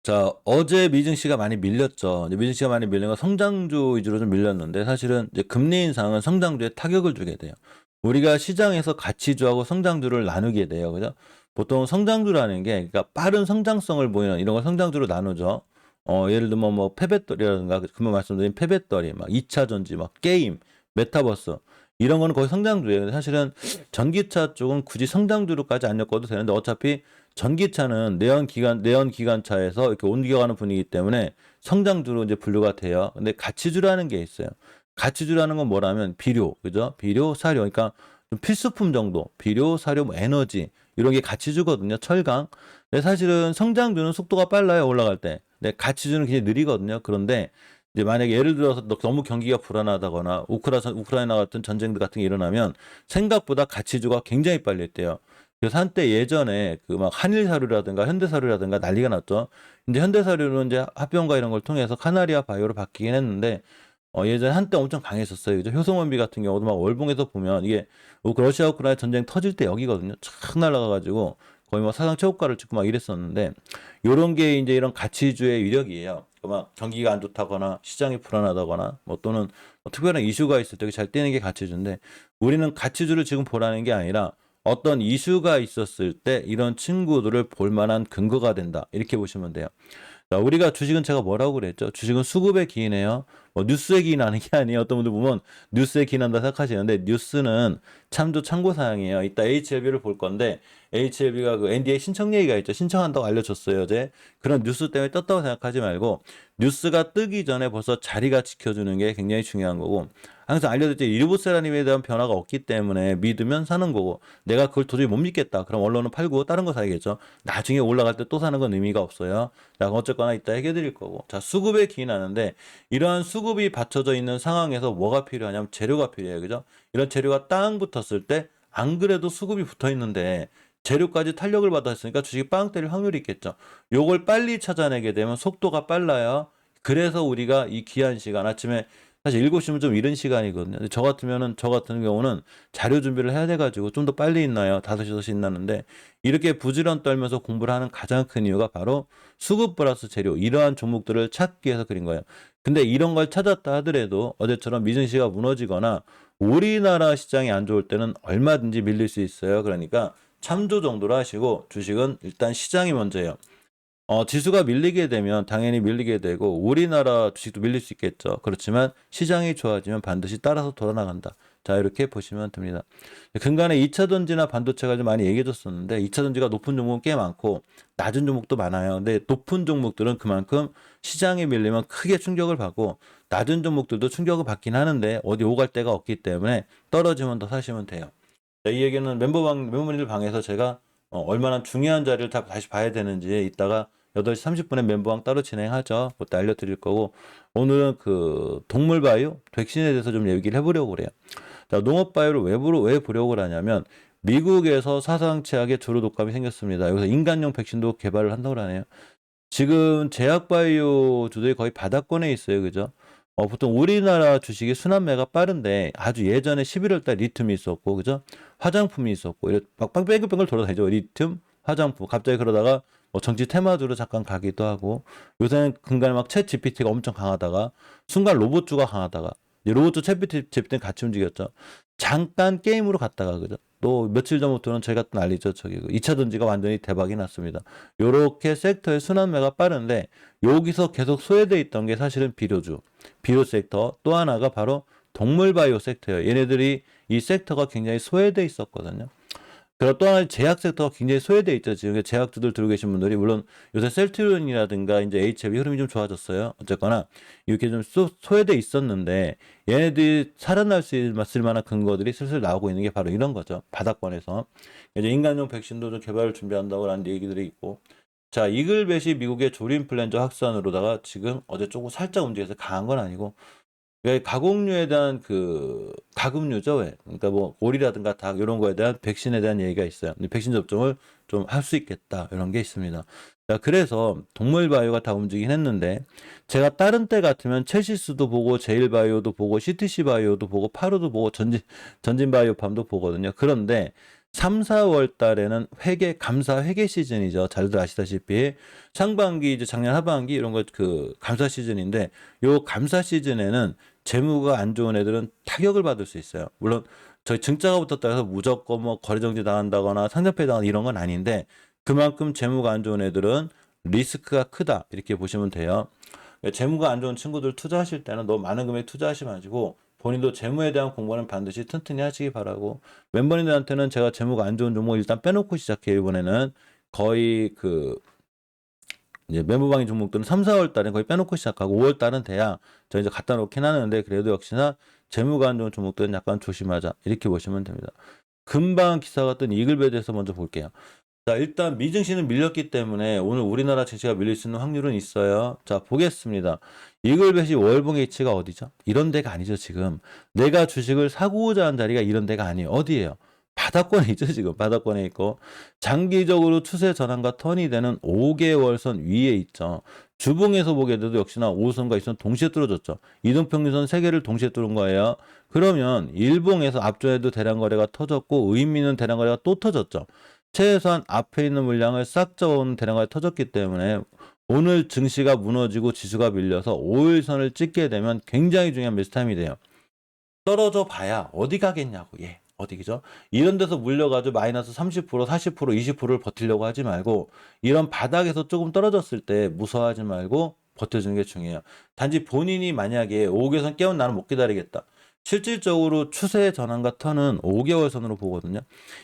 자, 어제 미증 시가 많이 밀렸죠. 이제 미증 시가 많이 밀린 건 성장주 위주로 좀 밀렸는데 사실은 이제 금리 인상은 성장주에 타격을 주게 돼요. 우리가 시장에서 가치주하고 성장주를 나누게 돼요. 그죠? 보통 성장주라는 게 그러니까 빠른 성장성을 보이는 이런 걸 성장주로 나누죠. 예를 들면 뭐 폐배터리라든가 금방 말씀드린 폐배터리, 막 2차 전지, 막 게임, 메타버스 이런 거는 거의 성장주예요. 근데 사실은 전기차 쪽은 굳이 성장주로까지 안 엮어도 되는데 어차피 전기차는 내연 기관차에서 이렇게 옮겨가는 분위기 때문에 성장주로 이제 분류가 돼요. 근데 가치주라는 게 있어요. 가치주라는 건 뭐라면 비료, 그죠? 비료, 사료, 그러니까 좀 필수품 정도, 비료, 사료, 뭐 에너지 이런 게 가치주거든요. 철강. 근데 사실은 성장주는 속도가 빨라요 올라갈 때. 근데 가치주는 굉장히 느리거든요. 그런데 이제 만약에 예를 들어서 너무 경기가 불안하다거나 우크라이나 같은 전쟁들 같은 게 일어나면 생각보다 가치주가 굉장히 빨리 했대요. 그래서 한때 예전에 그 막 한일사료라든가 현대사료라든가 난리가 났죠. 이제 현대사료는 이제 합병과 이런 걸 통해서 카나리아 바이오로 바뀌긴 했는데 예전에 한때 엄청 강했었어요. 그죠? 효성원비 같은 경우도 막 월봉에서 보면 이게 러시아 우크라이나 전쟁 터질 때 여기거든요. 촥 날아가가지고 거의 뭐 사상 최고가를 찍고 막 이랬었는데 요런 게 이제 이런 가치주의 위력이에요. 막 경기가 안 좋다거나 시장이 불안하다거나 뭐 또는 뭐 특별한 이슈가 있을 때 잘 뛰는 게 가치주인데 우리는 가치주를 지금 보라는 게 아니라 어떤 이슈가 있었을 때 이런 친구들을 볼 만한 근거가 된다. 이렇게 보시면 돼요. 자, 우리가 주식은 제가 뭐라고 그랬죠? 주식은 수급에 기인해요. 뭐 뉴스에 기인하는 게 아니에요. 어떤 분들 보면 뉴스에 기인한다 생각하시는데 뉴스는 참고 사항이에요. 이따 HLB를 볼 건데 HLB가 그 NDA 신청 얘기가 있죠. 신청한다고 알려줬어요. 어제. 그런 뉴스 때문에 떴다고 생각하지 말고 뉴스가 뜨기 전에 벌써 자리가 지켜주는 게 굉장히 중요한 거고 항상 알려드렸죠. 일부세라님에 대한 변화가 없기 때문에 믿으면 사는 거고 내가 그걸 도저히 못 믿겠다. 그럼 언론은 팔고 다른 거 사야겠죠. 나중에 올라갈 때 또 사는 건 의미가 없어요. 자, 어쨌거나 이따 얘기해 드릴 거고. 자, 수급에 기인하는데 이러한 수급이 받쳐져 있는 상황에서 뭐가 필요하냐면 재료가 필요해요. 그죠? 이런 재료가 땅 붙었을 때 안 그래도 수급이 붙어 있는데 재료까지 탄력을 받았으니까 주식이 빵 때릴 확률이 있겠죠. 요걸 빨리 찾아내게 되면 속도가 빨라요. 그래서 우리가 이 귀한 시간 아침에 사실 7시면 좀 이른 시간이거든요. 근데 저 같은 경우는 자료 준비를 해야 돼가지고 좀 더 빨리 있나요? 5시, 6시 있나는데 이렇게 부지런 떨면서 공부를 하는 가장 큰 이유가 바로 수급 플러스 재료 이러한 종목들을 찾기 위해서 그린 거예요. 근데 이런 걸 찾았다 하더라도 어제처럼 미증시가 무너지거나 우리나라 시장이 안 좋을 때는 얼마든지 밀릴 수 있어요. 그러니까 참조 정도로 하시고 주식은 일단 시장이 먼저예요. 지수가 밀리게 되면 당연히 밀리게 되고 우리나라 주식도 밀릴 수 있겠죠. 그렇지만 시장이 좋아지면 반드시 따라서 돌아나간다. 자, 이렇게 보시면 됩니다. 근간에 2차 전지나 반도체가 좀 많이 얘기해 줬었는데 2차 전지가 높은 종목은 꽤 많고 낮은 종목도 많아요. 근데 높은 종목들은 그만큼 시장에 밀리면 크게 충격을 받고 낮은 종목들도 충격을 받긴 하는데 어디 오갈 데가 없기 때문에 떨어지면 더 사시면 돼요. 자, 이 얘기는 멤버분들 방에서 제가 얼마나 중요한 자리를 다시 봐야 되는지 이따가 8시 30분에 멤버방 따로 진행하죠. 그때 알려드릴 거고 오늘은 그 동물바이오 백신에 대해서 좀 얘기를 해보려고 그래요. 자, 농업바이오를 왜 보려고 하냐면 미국에서 사상 최악의 조류 독감이 생겼습니다. 여기서 인간용 백신도 개발을 한다고 하네요. 지금 제약바이오주들이 거의 바닥권에 있어요. 그죠? 보통 우리나라 주식이 순환매가 빠른데 아주 예전에 11월 달 리튬이 있었고, 그죠? 화장품이 있었고, 막 뺑글뺑글 돌아다니죠. 리튬, 화장품. 갑자기 그러다가 뭐 정치 테마주로 잠깐 가기도 하고, 요새는 근간에 막 챗 GPT가 엄청 강하다가, 순간 로봇주가 강하다가, 이제 로봇주 챗 GPT는 같이 움직였죠. 잠깐 게임으로 갔다가, 그죠? 또 며칠 전부터는 저희가 또 난리죠. 저기 2차 전지가 완전히 대박이 났습니다. 요렇게 섹터의 순환매가 빠른데 여기서 계속 소외돼 있던 게 사실은 비료 섹터 또 하나가 바로 동물 바이오 섹터예요. 얘네들이 이 섹터가 굉장히 소외돼 있었거든요. 그리고 또 하나 제약 섹터가 굉장히 소외돼 있죠. 지금 제약주들 들고 계신 분들이 물론 요새 셀트리온이라든가 이제 HLB 흐름이 좀 좋아졌어요. 어쨌거나 이렇게 좀 소외돼 있었는데 얘네들이 살아날 수 있을 만한 근거들이 슬슬 나오고 있는 게 바로 이런 거죠. 바닥권에서 이제 인간용 백신도 좀 개발을 준비한다고라는 얘기들이 있고 자, 이글벳이 미국의 조류인플루엔자 확산으로다가 지금 어제 조금 살짝 움직여서 강한 건 아니고 가공류에 대한 그 가금류죠. 왜? 그러니까 뭐 오리라든가 닭 이런 거에 대한 백신에 대한 얘기가 있어요. 백신 접종을 좀 할 수 있겠다 이런 게 있습니다. 자, 그래서 동물 바이오가 다 움직이긴 했는데 제가 다른 때 같으면 첼시스도 보고 제일 바이오도 보고 CTC 바이오도 보고 파로도 보고 전진 바이오팜도 보거든요. 그런데 3, 4월 달에는 감사 회계 시즌이죠. 잘들 아시다시피 상반기 이제 작년 하반기 이런 거 그 감사 시즌인데 요 감사 시즌에는 재무가 안 좋은 애들은 타격을 받을 수 있어요. 물론 저희 증자가 붙었다 해서 무조건 뭐 거래 정지 당한다거나 상장폐 당한 이런 건 아닌데 그만큼 재무가 안 좋은 애들은 리스크가 크다 이렇게 보시면 돼요. 재무가 안 좋은 친구들 투자하실 때는 너무 많은 금액 투자하지 마시고 본인도 재무에 대한 공부는 반드시 튼튼히 하시기 바라고, 멤버님들한테는 제가 재무가 안 좋은 종목 일단 빼놓고 시작해요. 이번에는 거의 이제 멤버방위 종목들은 3, 4월 달에 거의 빼놓고 시작하고 5월 달은 돼야 저 이제 갖다 놓긴 하는데 그래도 역시나 재무가 안 좋은 종목들은 약간 조심하자 이렇게 보시면 됩니다. 금방 기사가 뜬 이글베에 대해서 먼저 볼게요. 자, 일단 미증시는 밀렸기 때문에 오늘 우리나라 증시가 밀릴 수 있는 확률은 있어요. 자, 보겠습니다. 이글벳이 월봉의 위치가 어디죠? 이런 데가 아니죠, 지금. 내가 주식을 사고자 한 자리가 이런 데가 아니에요. 어디예요? 바닥권에 있죠, 지금. 바닥권에 있고. 장기적으로 추세 전환과 턴이 되는 5개월선 위에 있죠. 주봉에서 보게 돼도 역시나 5선과 2선 동시에 뚫어졌죠. 이동평균선 3개를 동시에 뚫은 거예요. 그러면 일봉에서 앞전에도 대량 거래가 터졌고 의미 있는 대량 거래가 또 터졌죠. 최소한 앞에 있는 물량을 싹 잡아오는 대량이 터졌기 때문에 오늘 증시가 무너지고 지수가 밀려서 5일선을 찍게 되면 굉장히 중요한 매수 타임이 돼요. 떨어져 봐야 어디 가겠냐고. 예, 어디죠? 이런 데서 물려가지고 마이너스 30%, 40%, 20%를 버티려고 하지 말고 이런 바닥에서 조금 떨어졌을 때 무서워하지 말고 버텨주는 게 중요해요. 단지 본인이 만약에 5개선 깨운 나는 못 기다리겠다. 실질적으로 추세 전환과 턴은 5개월 선으로 보거든요.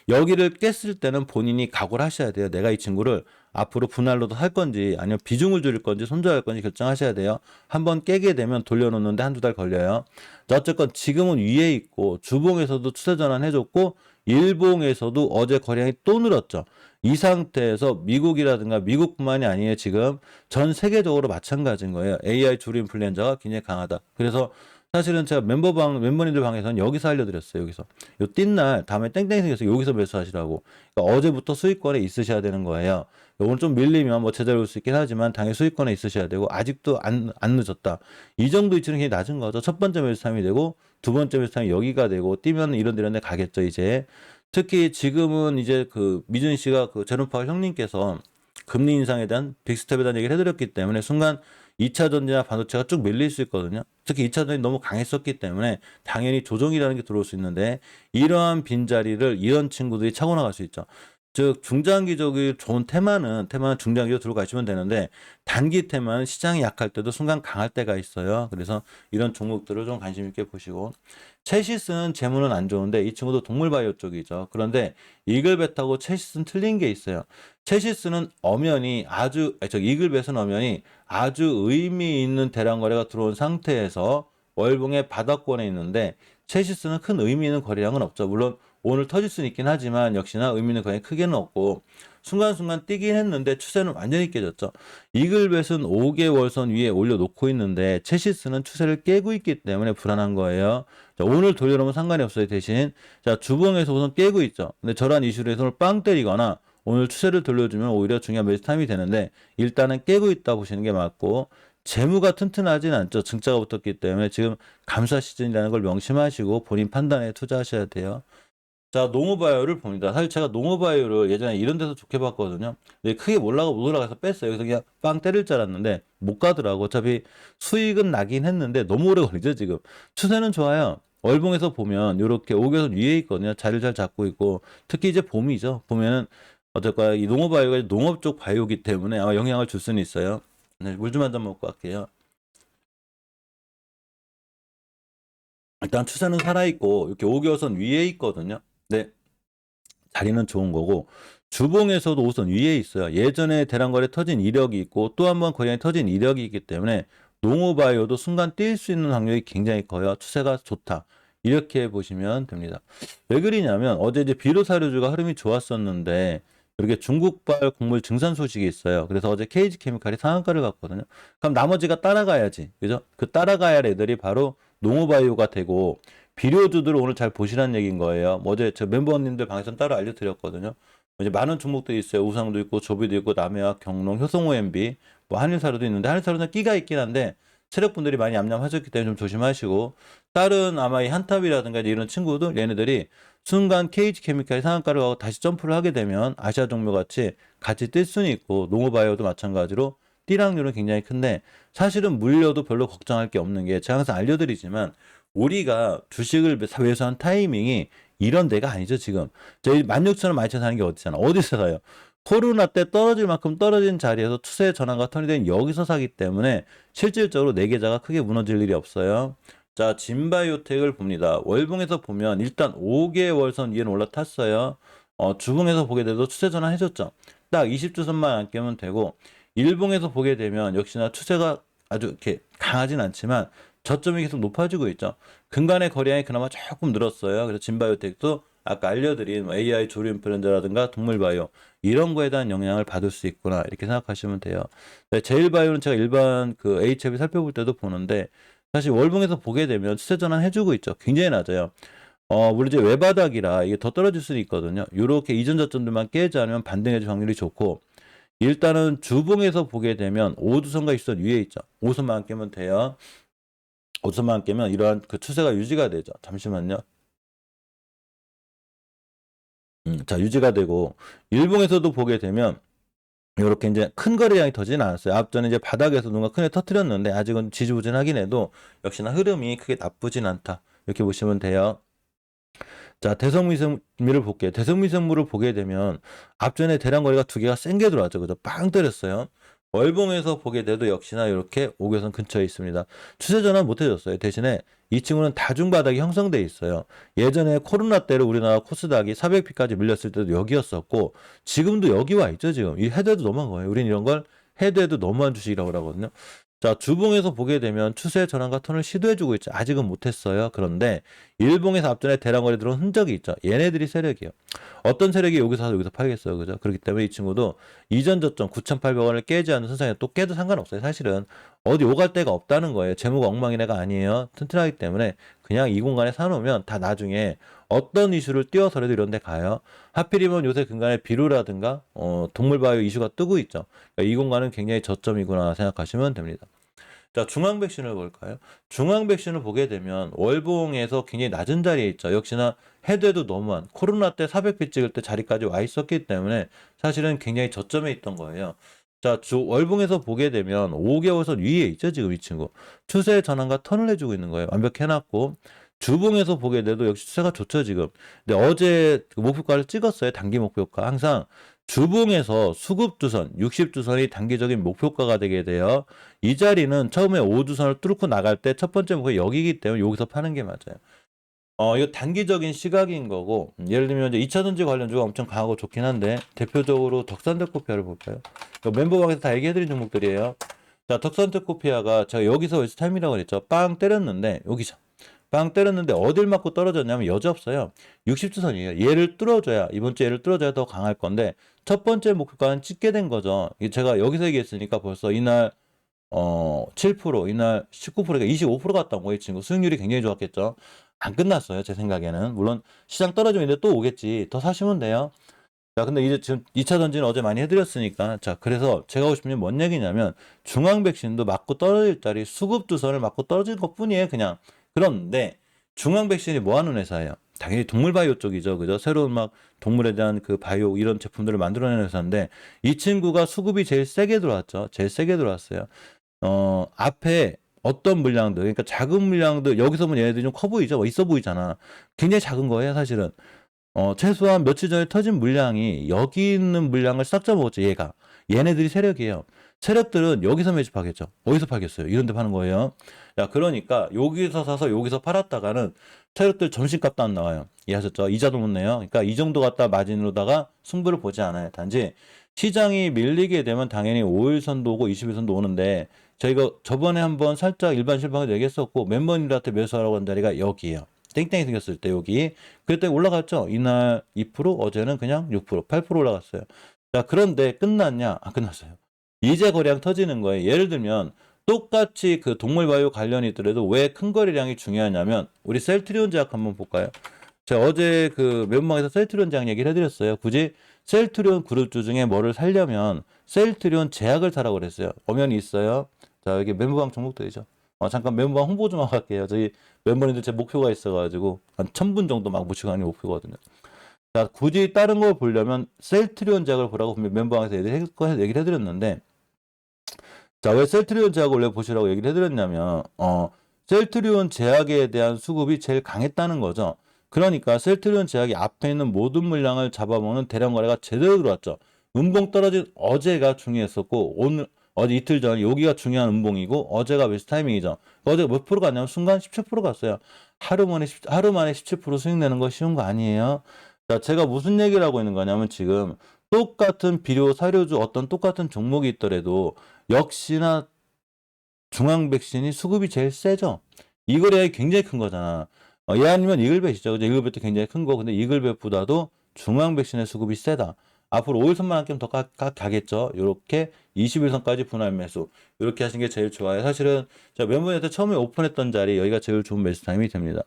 여기를 깼을 때는 본인이 각오를 하셔야 돼요. 내가 이 친구를 앞으로 분할로도 할 건지 아니면 비중을 줄일 건지 손절할 건지 결정하셔야 돼요. 한번 깨게 되면 돌려놓는데 한두 달 걸려요. 자, 어쨌건 지금은 위에 있고 주봉에서도 추세 전환 해줬고 일봉에서도 어제 거래량이 또 늘었죠. 이 상태에서 미국이라든가 미국뿐만이 아니에요. 지금 전 세계적으로 마찬가지인 거예요. AI 주류 인플루엔자가 굉장히 강하다. 그래서 사실은 제가 멤버님들 방에서는 여기서 알려드렸어요. 여기서. 요 뛴날 다음에 땡땡이 생겨서 여기서 매수하시라고. 그러니까 어제부터 수익권에 있으셔야 되는 거예요. 오늘 좀 밀리면 뭐 제자리 올 수 있긴 하지만 당연히 수익권에 있으셔야 되고 아직도 안 늦었다. 이 정도 위치는 굉장히 낮은 거죠. 첫 번째 매수 타임이 되고 두 번째 매수 타임이 여기가 되고 뛰면 이런 데 가겠죠, 이제. 특히 지금은 이제 그 미준 씨가 그 제롬 파월 형님께서 금리 인상에 대한 빅스텝에 대한 얘기를 해드렸기 때문에 순간 2차 전지나 반도체가 쭉 밀릴 수 있거든요. 특히 2차 전지 너무 강했었기 때문에 당연히 조정이라는 게 들어올 수 있는데 이러한 빈자리를 이런 친구들이 차고 나갈 수 있죠. 즉 중장기적인 좋은 테마는 중장기로 들어가시면 되는데 단기 테마는 시장이 약할 때도 순간 강할 때가 있어요. 그래서 이런 종목들을 좀 관심 있게 보시고, 체시스는 재무는 안 좋은데 이 친구도 동물바이오 쪽이죠. 그런데 이글벳하고 체시스는 틀린 게 있어요. 체시스는 이글벳은 엄연히 아주 의미 있는 대량 거래가 들어온 상태에서 월봉의 바닥권에 있는데 체시스는 큰 의미 있는 거래량은 없죠. 물론 오늘 터질 수는 있긴 하지만 역시나 의미 있는 거래량이 크게는 없고 순간순간 뛰긴 했는데 추세는 완전히 깨졌죠. 이글벳은 5개월선 위에 올려놓고 있는데 체시스는 추세를 깨고 있기 때문에 불안한 거예요. 자, 오늘 돌려놓으면 상관이 없어요. 대신 자, 주봉에서 우선 깨고 있죠. 근데 저런 이슈로 해서 오늘 빵 때리거나 오늘 추세를 돌려주면 오히려 중요한 매수 타임이 되는데 일단은 깨고 있다 보시는 게 맞고, 재무가 튼튼하진 않죠. 증자가 붙었기 때문에 지금 감사 시즌이라는 걸 명심하시고 본인 판단에 투자하셔야 돼요. 자, 농어바이오를 봅니다. 사실 제가 농어바이오를 예전에 이런 데서 좋게 봤거든요. 근데 크게 못 올라가서 뺐어요. 그래서 그냥 빵 때릴 줄 알았는데 못 가더라고. 어차피 수익은 나긴 했는데 너무 오래 걸리죠, 지금. 추세는 좋아요. 월봉에서 보면 이렇게 5개선 위에 있거든요. 자리를 잘 잡고 있고 특히 이제 봄이죠. 보면은 어떨까, 이 농어바이오가 농업 쪽 바이오기 때문에 아마 영향을 줄 수는 있어요. 네, 물 좀 한 잔 먹고 갈게요. 일단 추세는 살아있고 이렇게 5개선 위에 있거든요. 네, 자리는 좋은 거고 주봉에서도 우선 위에 있어요. 예전에 대량거래 터진 이력이 있고 또 한 번 거래량이 터진 이력이 있기 때문에 농어바이오도 순간 뛸 수 있는 확률이 굉장히 커요. 추세가 좋다. 이렇게 보시면 됩니다. 왜 그러냐면 어제 이제 비료사료주가 흐름이 좋았었는데 이렇게 중국발 곡물 증산 소식이 있어요. 그래서 어제 KG케미칼이 상한가를 갔거든요. 그럼 나머지가 따라가야지. 그죠? 그 따라가야 할 애들이 바로 농어바이오가 되고 비료주들을 오늘 잘 보시라는 얘기인 거예요. 어제 저 멤버님들 방에서 따로 알려드렸거든요. 이제 많은 종목들이 있어요. 우상도 있고 조비도 있고 남해와 경농, 효성OMB, 뭐 한일사료도 있는데 한일사료는 끼가 있긴 한데 세력분들이 많이 얌얌하셨기 때문에 좀 조심하시고, 다른 아마 이 한탑이라든가 이런 친구들, 얘네들이 순간 KG케미칼이 상한가를 하고 다시 점프를 하게 되면 아시아 종묘 같이 뛸 수는 있고, 농어바이오도 마찬가지로 뛸 확률은 굉장히 큰데, 사실은 물려도 별로 걱정할 게 없는 게, 제가 항상 알려드리지만 우리가 주식을 매수한 타이밍이 이런 데가 아니죠. 지금 저희 16,000원 많이 사는 게 어디잖아. 어디서 사요? 코로나 때 떨어질 만큼 떨어진 자리에서 추세 전환과 턴이 된 여기서 사기 때문에 실질적으로 내 계좌가 크게 무너질 일이 없어요. 자, 진바이오텍을 봅니다. 월봉에서 보면 일단 5개월선 위에는 올라탔어요. 주봉에서 보게 돼도 추세 전환 해줬죠. 딱 20주선만 안 깨면 되고, 일봉에서 보게 되면 역시나 추세가 아주 이렇게 강하진 않지만 저점이 계속 높아지고 있죠. 근간의 거래량이 그나마 조금 늘었어요. 그래서 진바이오텍도 아까 알려드린 AI 조림 브랜드라든가 동물바이오 이런 거에 대한 영향을 받을 수 있구나 이렇게 생각하시면 돼요. 네, 제일바이오는 제가 일반 그 HF 살펴볼 때도 보는데 사실 월봉에서 보게 되면 추세 전환 해주고 있죠. 굉장히 낮아요. 우리 이제 외바닥이라 이게 더 떨어질 수는 있거든요. 이렇게 이전 저점들만 깨지 않으면 반등해줄 확률이 좋고, 일단은 주봉에서 보게 되면 5주선과 6선 위에 있죠. 5선만 깨면 돼요. 5선만 깨면 이러한 그 추세가 유지가 되죠. 잠시만요. 자, 유지가 되고, 일봉에서도 보게 되면 이렇게 이제 큰 거래량이 터지진 않았어요. 앞전에 이제 바닥에서 누가 크게 터뜨렸는데 아직은 지지부진하긴 해도 역시나 흐름이 크게 나쁘진 않다. 이렇게 보시면 돼요. 자, 대성미생물을 볼게요. 대성미생물을 보게 되면 앞전에 대량 거래가 두 개가 센 게 들어왔죠. 그죠? 빵 때렸어요. 월봉에서 보게 돼도 역시나 이렇게 5개선 근처에 있습니다. 추세 전환 못 해줬어요. 대신에 이 친구는 다중바닥이 형성돼 있어요. 예전에 코로나 때로 우리나라 코스닥이 400피까지 밀렸을 때도 여기였었고, 지금도 여기 와 있죠. 지금 이 헤드도 너무한 거예요. 우린 이런 걸 헤드에도 너무한 주식이라고 하거든요. 자, 주봉에서 보게 되면 추세 전환과 턴을 시도해주고 있죠. 아직은 못했어요. 그런데 일봉에서 앞전에 대량거래 들어온 흔적이 있죠. 얘네들이 세력이에요. 어떤 세력이 여기서 사서 여기서 팔겠어요. 그죠? 그렇기 때문에 이 친구도 이전 저점 9,800원을 깨지 않는 선상에 또 깨도 상관없어요. 사실은 어디 오갈 데가 없다는 거예요. 재무가 엉망인 애가 아니에요. 튼튼하기 때문에 그냥 이 공간에 사놓으면 다 나중에 어떤 이슈를 띄워서라도 이런 데 가요. 하필이면 요새 근간에 비료라든가 동물바이오 이슈가 뜨고 있죠. 그러니까 이 공간은 굉장히 저점이구나 생각하시면 됩니다. 자, 중앙 백신을 볼까요? 중앙 백신을 보게 되면 월봉에서 굉장히 낮은 자리에 있죠. 역시나 헤드에도 너무한 코로나 때 400배 찍을 때 자리까지 와 있었기 때문에 사실은 굉장히 저점에 있던 거예요. 자, 월봉에서 보게 되면 5개월선 위에 있죠. 지금 이 친구. 추세 전환과 턴을 해주고 있는 거예요. 완벽해놨고, 주봉에서 보게 돼도 역시 추세가 좋죠. 지금. 근데 어제 그 목표가를 찍었어요. 단기 목표가. 항상 주봉에서 수급주선, 60주선이 단기적인 목표가가 되게 돼요. 이 자리는 처음에 5주선을 뚫고 나갈 때 첫 번째 목표 여기기 때문에 여기서 파는 게 맞아요. 이거 단기적인 시각인 거고, 예를 들면 이제 2차전지 관련주가 엄청 강하고 좋긴 한데, 대표적으로 덕산테코피아를 볼까요? 멤버방에서 다 얘기해드린 종목들이에요. 자, 덕산테코피아가 제가 여기서 웨스트 타임이라고 그랬죠. 빵 때렸는데, 여기죠. 빵 때렸는데 어딜 맞고 떨어졌냐면 여지없어요. 60주선이에요. 얘를 뚫어줘야, 이번 주에 얘를 뚫어줘야 더 강할 건데, 첫 번째 목표가는 찍게 된 거죠. 제가 여기서 얘기했으니까 벌써 이날 7%, 이날 19%가 25% 갔다 온 거예요, 이 친구. 수익률이 굉장히 좋았겠죠. 안 끝났어요, 제 생각에는. 물론 시장 떨어지면 이제 또 오겠지. 더 사시면 돼요. 자, 근데 이제 지금 2차 전지는 어제 많이 해드렸으니까. 자, 그래서 제가 하고 싶은 게 뭔 얘기냐면, 중앙 백신도 맞고 떨어질 자리 수급주선을 맞고 떨어질 것 뿐이에요, 그냥. 그런데 중앙 백신이 뭐 하는 회사예요? 당연히 동물 바이오 쪽이죠. 그죠? 새로운 막 동물에 대한 그 바이오 이런 제품들을 만들어내는 회사인데, 이 친구가 수급이 제일 세게 들어왔죠. 제일 세게 들어왔어요. 앞에 어떤 물량들, 그러니까 작은 물량들, 여기서 보면 얘네들이 좀 커 보이죠? 뭐 있어 보이잖아. 굉장히 작은 거예요, 사실은. 최소한 며칠 전에 터진 물량이 여기 있는 물량을 싹 잡아먹었죠, 얘가. 얘네들이 세력이에요. 세력들은 여기서 매집하겠죠. 어디서 팔겠어요? 이런 데 파는 거예요. 야, 그러니까 여기서 사서 여기서 팔았다가는 세력들 점심값도 안 나와요. 이해하셨죠? 이자도 못 내요. 그러니까 이 정도 갖다 마진으로다가 승부를 보지 않아요. 단지 시장이 밀리게 되면 당연히 5일선도 오고 20일선도 오는데, 저희가 저번에 한번 살짝 일반 실방에도 얘기했었고, 멤버님들한테 매수하라고 한 자리가 여기에요. 땡땡이 생겼을 때 여기. 그때 올라갔죠. 이날 2%, 어제는 그냥 6%, 8% 올라갔어요. 자, 그런데 끝났냐? 안 끝났어요. 이제 거래량 터지는 거예요. 예를 들면 똑같이 그 동물바이오 관련이 있더라도 왜 큰 거래량이 중요하냐면, 우리 셀트리온 제약 한번 볼까요? 제가 어제 그 매운방에서 셀트리온 제약 얘기를 해드렸어요. 굳이 셀트리온 그룹주 중에 뭐를 살려면 셀트리온 제약을 사라고 그랬어요. 엄연히 있어요. 자, 여기 매운방 종목들이죠. 잠깐 멤버 홍보 좀 하고 갈게요. 저희 멤버님들 제 목표가 있어가지고 한 1000분 정도 막 모시고 가는 게 목표거든요. 자, 굳이 다른 걸 보려면 셀트리온 제약을 보라고 멤버방에서 얘기를 해드렸는데, 자, 왜 셀트리온 제약을 원래 보시라고 얘기를 해드렸냐면, 셀트리온 제약에 대한 수급이 제일 강했다는 거죠. 그러니까 셀트리온 제약이 앞에 있는 모든 물량을 잡아먹는 대량 거래가 제대로 들어왔죠. 음봉 떨어진 어제가 중요했었고, 어제 이틀 전 여기가 중요한 음봉이고, 어제가 베스트 타이밍이죠. 어제가 몇 프로 갔냐면 순간 17% 갔어요. 하루 만에 17% 수익 내는 거 쉬운 거 아니에요. 자, 제가 무슨 얘기를 하고 있는 거냐면 지금 똑같은 비료, 사료주 어떤 똑같은 종목이 있더라도 역시나 중앙 백신이 수급이 제일 세죠. 이글의 굉장히 큰 거잖아. 얘 아니면 이글벳이죠. 그죠? 이글벳도 굉장히 큰 거. 근데 이글벳보다도 중앙 백신의 수급이 세다. 앞으로 5일선만 한 게임 더 가겠죠. 이렇게 21선까지 분할 매수. 이렇게 하시는 게 제일 좋아요. 사실은 자, 멤버한테 처음에 오픈했던 자리 여기가 제일 좋은 매수 타임이 됩니다.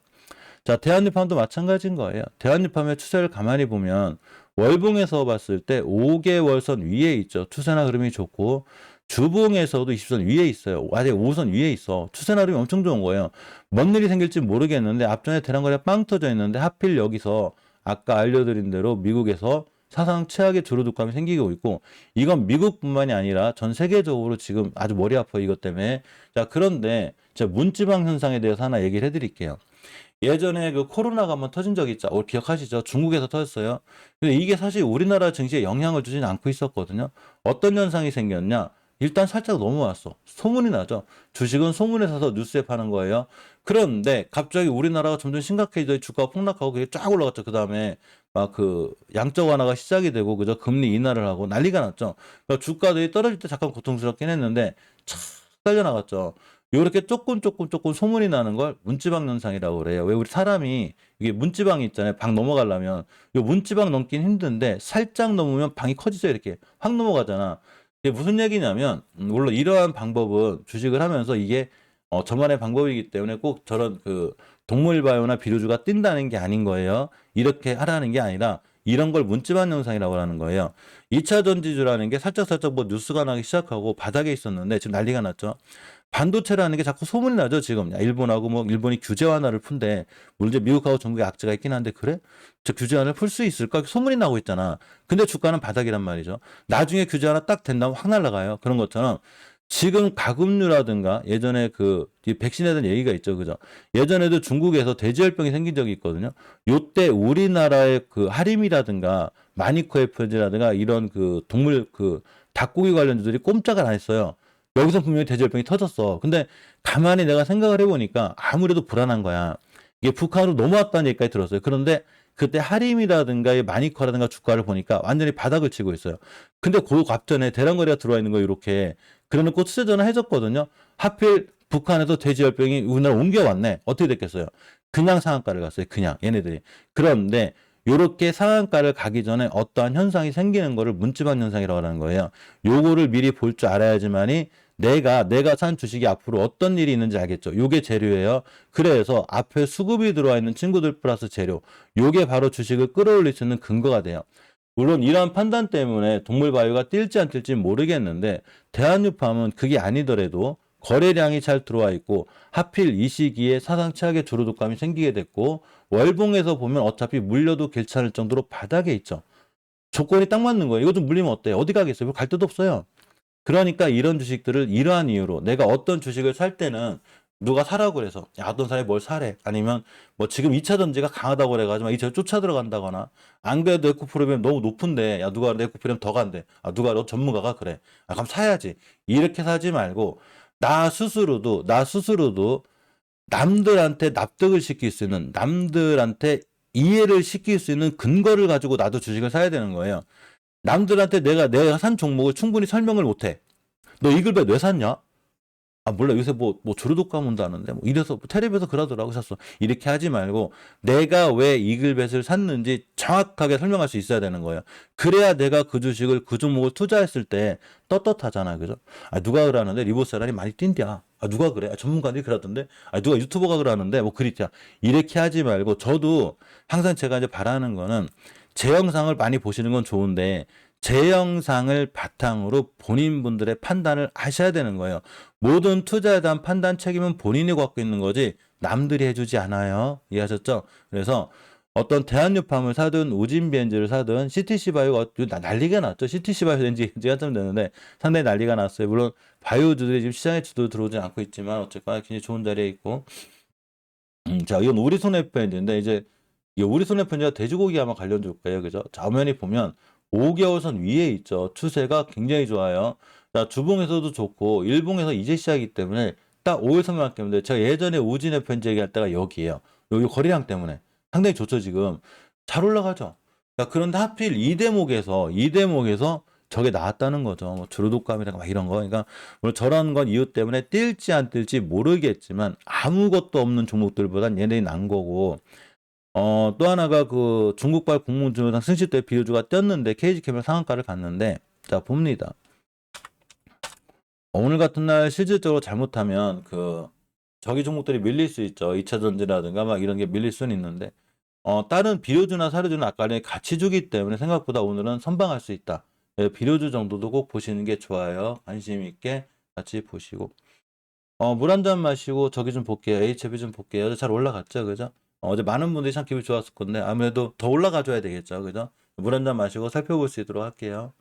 자, 대한유팜도 마찬가지인 거예요. 대한유팜의 추세를 가만히 보면 월봉에서 봤을 때 5개월선 위에 있죠. 추세나 흐름이 좋고 주봉에서도 20선 위에 있어요. 아직 5선 위에 있어. 추세나 흐름이 엄청 좋은 거예요. 뭔 일이 생길지 모르겠는데 앞전에 대량거래가 빵 터져 있는데 하필 여기서 아까 알려드린 대로 미국에서 사상 최악의 주로독감이 생기고 있고 이건 미국뿐만이 아니라 전 세계적으로 지금 아주 머리 아파요. 이것 때문에. 자, 그런데 제가 문지방 현상에 대해서 하나 얘기를 해드릴게요. 예전에 그 코로나가 한번 터진 적이 있죠. 기억하시죠? 중국에서 터졌어요. 근데 이게 사실 우리나라 증시에 영향을 주진 않고 있었거든요. 어떤 현상이 생겼냐? 일단 살짝 넘어왔어. 소문이 나죠. 주식은 소문에 사서 뉴스에 파는 거예요. 그런데 갑자기 우리나라가 점점 심각해져 주가가 폭락하고 그게 쫙 올라갔죠. 그 다음에 막 그 양적 완화가 시작이 되고 그저 금리 인하를 하고 난리가 났죠. 그러니까 주가들이 떨어질 때 잠깐 고통스럽긴 했는데 촥 달려나갔죠. 요렇게 조금 소문이 나는 걸 문지방 현상이라고 그래요. 왜 우리 사람이 이게 문지방이 있잖아요. 방 넘어가려면 요 문지방 넘긴 힘든데 살짝 넘으면 방이 커지죠. 이렇게 확 넘어가잖아. 이게 무슨 얘기냐면 물론 이러한 방법은 주식을 하면서 이게 저만의 방법이기 때문에 꼭 저런 그 동물 바이오나 비료주가 뛴다는 게 아닌 거예요. 이렇게 하라는 게 아니라 이런 걸 문지방 현상이라고 하는 거예요. 2차 전지주라는 게 살짝 뭐 뉴스가 나기 시작하고 바닥에 있었는데 지금 난리가 났죠. 반도체라는 게 자꾸 소문이 나죠, 지금. 일본하고 뭐 일본이 규제 완화를 푼대. 물론 이제 미국하고 중국에 악재가 있긴 한데 그래? 저 규제 완화를 풀 수 있을까? 소문이 나고 있잖아. 근데 주가는 바닥이란 말이죠. 나중에 규제 완화 딱 된다면 확 날아가요. 그런 것처럼 지금 가금류라든가 예전에 그 백신에 대한 얘기가 있죠, 그죠? 예전에도 중국에서 돼지열병이 생긴 적이 있거든요. 요때 우리나라의 그 하림이라든가 마니코에프라든가 이런 그 동물 그 닭고기 관련주들이 꼼짝을 안 했어요. 여기서 분명히 돼지열병이 터졌어. 근데 가만히 내가 생각을 해보니까 아무래도 불안한 거야. 이게 북한으로 넘어왔다는 얘기까지 들었어요. 그런데 그때 하림이라든가 마니커라든가 주가를 보니까 완전히 바닥을 치고 있어요. 근데 그 앞전에 대량거래가 들어와 있는 거 이렇게 그래놓고 추세 전환해줬거든요. 하필 북한에서 돼지열병이 우리나라 옮겨왔네. 어떻게 됐겠어요? 그냥 상한가를 갔어요. 그냥 얘네들이. 그런데 요렇게 상한가를 가기 전에 어떠한 현상이 생기는 거를 문지방 현상이라고 하는 거예요. 요거를 미리 볼 줄 알아야지만이 내가 산 주식이 앞으로 어떤 일이 있는지 알겠죠. 요게 재료예요. 그래서 앞에 수급이 들어와 있는 친구들 플러스 재료. 요게 바로 주식을 끌어올릴 수 있는 근거가 돼요. 물론 이러한 판단 때문에 동물바이오가 뛸지 안 뛸지 모르겠는데 대한유팜은 그게 아니더라도 거래량이 잘 들어와 있고 하필 이 시기에 사상 최악의 주로독감이 생기게 됐고 월봉에서 보면 어차피 물려도 괜찮을 정도로 바닥에 있죠. 조건이 딱 맞는 거예요. 이거 좀 물리면 어때요? 어디 가겠어요? 갈 데도 없어요. 그러니까 이런 주식들을 이러한 이유로 내가 어떤 주식을 살 때는 누가 사라고 그래서 야 어떤 사람이 뭘 사래 아니면 뭐 지금 2차 전지가 강하다고 그래가지고 2차 쫓아 들어간다거나 안 그래도 에코프리미엄 너무 높은데 야 누가 에코프리미엄 더 간대 아 누가 너 전문가가 그래 아 그럼 사야지 이렇게 사지 말고 나 스스로도 남들한테 납득을 시킬 수 있는 남들한테 이해를 시킬 수 있는 근거를 가지고 나도 주식을 사야 되는 거예요. 남들한테 내가 산 종목을 충분히 설명을 못해. 너 이글벳 왜 샀냐? 아 몰라 요새 뭐 주류독감 온다는데 뭐 이래서 뭐 텔레비에서 그러더라고 샀어. 이렇게 하지 말고 내가 왜 이글벳을 샀는지 정확하게 설명할 수 있어야 되는 거예요. 그래야 내가 그 주식을 그 종목을 투자했을 때 떳떳하잖아, 그죠? 아 누가 그러는데 리보세란이 많이 뛴디야. 아 누가 그래? 아, 전문가들이 그러던데. 아 누가 유튜버가 그러는데 뭐 그랬자. 이렇게 하지 말고 저도 항상 제가 이제 바라는 거는 제 영상을 많이 보시는 건 좋은데 제 영상을 바탕으로 본인분들의 판단을 하셔야 되는 거예요. 모든 투자에 대한 판단 책임은 본인이 갖고 있는 거지 남들이 해주지 않아요. 이해하셨죠? 그래서 어떤 대한유팜을 사든 우진비엔즈를 사든 CTC바이오가 난리가 났죠. CTC바이오 된지 한참 됐는데 상당히 난리가 났어요. 물론 바이오주들이 지금 시장에 주도 들어오지 않고 있지만 어쨌거나 굉장히 좋은 자리에 있고. 자, 이건 우리 손해편인데 이제 이 우리 손해편이가 돼지고기 아마 관련줄 거예요. 그죠? 좌면이 보면 5개월선 위에 있죠. 추세가 굉장히 좋아요. 자, 주봉에서도 좋고 일봉에서 이제 시작이기 때문에 딱 5일선만 때문에 제가 예전에 우진의 편지 얘기할 때가 여기에요. 여기 거래량 때문에 상당히 좋죠. 지금 잘 올라가죠. 자, 그런데 하필 이 대목에서 저게 나왔다는 거죠. 뭐 주루독감이라고 막 이런 거. 그러니까 물론 저런 건 이유 때문에 뛸지 안 뛸지 모르겠지만 아무것도 없는 종목들보단 얘네들이 난 거고. 또 하나가 그 중국발 공무원주당 승시 때 비료주가 뛰었는데 KGChem 상한가를 갔는데 자 봅니다. 오늘 같은 날 실질적으로 잘못하면 그 저기 종목들이 밀릴 수 있죠. 2차 전지라든가 막 이런 게 밀릴 수는 있는데 다른 비료주나 사료주는 아까 같이 주기 때문에 생각보다 오늘은 선방할 수 있다. 비료주 정도도 꼭 보시는 게 좋아요. 관심 있게 같이 보시고 물 한 잔 마시고 저기 좀 볼게요. HB 좀 볼게요. 잘 올라갔죠, 그죠? 어제 많은 분들이 참 기분이 좋았을 건데 아무래도 더 올라가 줘야 되겠죠, 그죠? 물 한 잔 마시고 살펴볼 수 있도록 할게요.